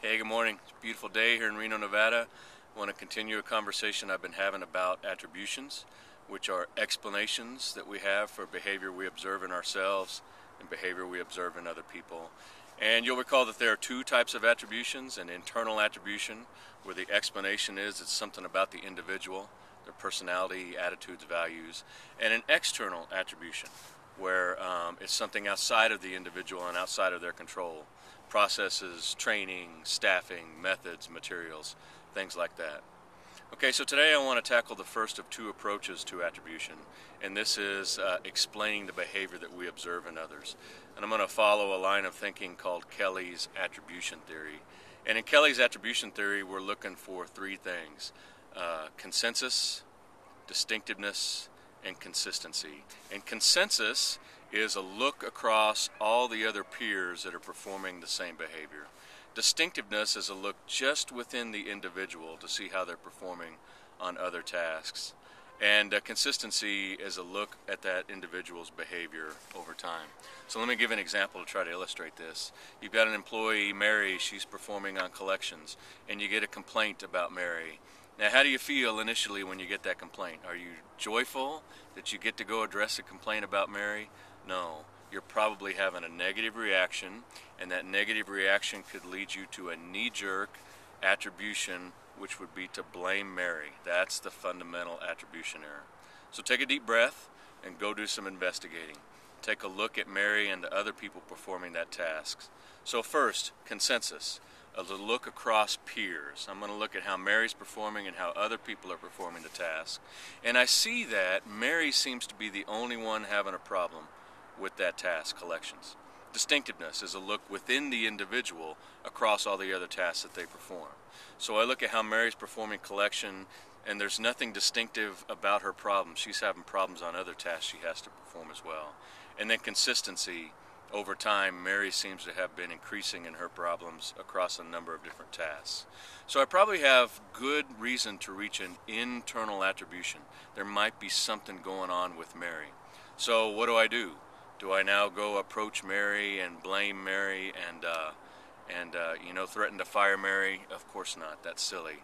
Hey, good morning. It's a beautiful day here in Reno, Nevada. I want to continue a conversation I've been having about attributions, which are explanations that we have for behavior we observe in ourselves and behavior we observe in other people. And you'll recall that there are two types of attributions: an internal attribution, where the explanation is it's something about the individual, their personality, attitudes, values, and an external attribution, where it's something outside of the individual and outside of their control. Processes, training, staffing, methods, materials, things like that. Okay, so today I want to tackle the first of two approaches to attribution, and this is explaining the behavior that we observe in others. And I'm going to follow a line of thinking called Kelly's attribution theory. And in Kelly's attribution theory, we're looking for three things: consensus, distinctiveness, and consistency. And consensus is a look across all the other peers that are performing the same behavior. Distinctiveness is a look just within the individual to see how they're performing on other tasks. And consistency is a look at that individual's behavior over time. So let me give an example to try to illustrate this. You've got an employee, Mary, she's performing on collections, and you get a complaint about Mary. Now, how do you feel initially when you get that complaint? Are you joyful that you get to go address a complaint about Mary? No. You're probably having a negative reaction, and that negative reaction could lead you to a knee-jerk attribution, which would be to blame Mary. That's the fundamental attribution error. So take a deep breath and go do some investigating. Take a look at Mary and the other people performing that task. So first, consensus. A look across peers. I'm going to look at how Mary's performing and how other people are performing the task. And I see that Mary seems to be the only one having a problem with that task, collections. Distinctiveness is a look within the individual across all the other tasks that they perform. So I look at how Mary's performing collection, and there's nothing distinctive about her problems. She's having problems on other tasks she has to perform as well. And then consistency. Over time, Mary seems to have been increasing in her problems across a number of different tasks. So I probably have good reason to reach an internal attribution. There might be something going on with Mary. So what do? Do I now go approach Mary and blame Mary and threaten to fire Mary? Of course not. That's silly.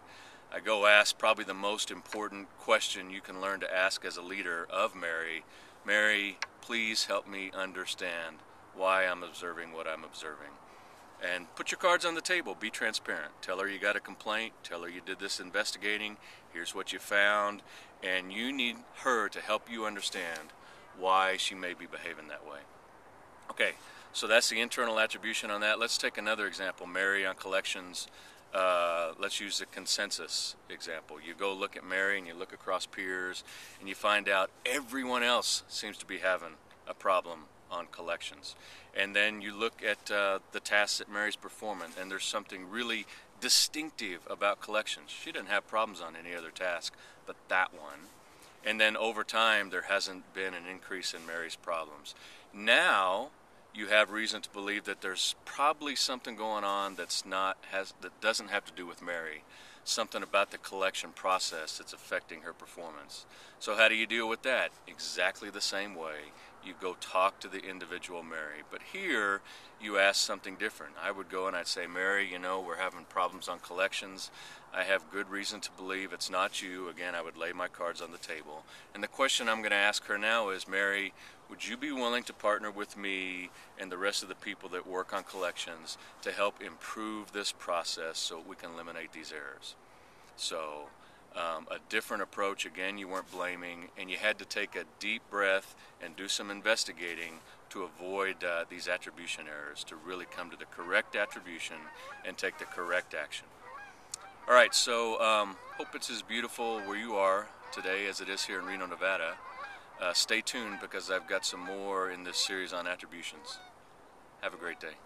I go ask probably the most important question you can learn to ask as a leader of Mary. Mary, please help me understand why I'm observing what I'm observing. And put your cards on the table. Be transparent. Tell her you got a complaint. Tell her you did this investigating. Here's what you found. And you need her to help you understand why she may be behaving that way. Okay, so that's the internal attribution on that. Let's take another example. Mary on collections. Let's use the consensus example. You go look at Mary and you look across peers and you find out everyone else seems to be having a problem on collections. And then you look at the tasks that Mary's performing, and there's something really distinctive about collections. She didn't have problems on any other task but that one. And then over time there hasn't been an increase in Mary's problems. Now you have reason to believe that there's probably something going on that doesn't have to do with Mary. Something about the collection process that's affecting her performance. So how do you deal with that? Exactly the same way. You go talk to the individual Mary. But here, you ask something different. I would go and I'd say, Mary, we're having problems on collections. I have good reason to believe it's not you. Again, I would lay my cards on the table. And the question I'm going to ask her now is, Mary, would you be willing to partner with me and the rest of the people that work on collections to help improve this process so we can eliminate these errors? So a different approach. Again, you weren't blaming, and you had to take a deep breath and do some investigating to avoid these attribution errors, to really come to the correct attribution and take the correct action. All right, so hope it's as beautiful where you are today as it is here in Reno, Nevada. Stay tuned because I've got some more in this series on attributions. Have a great day.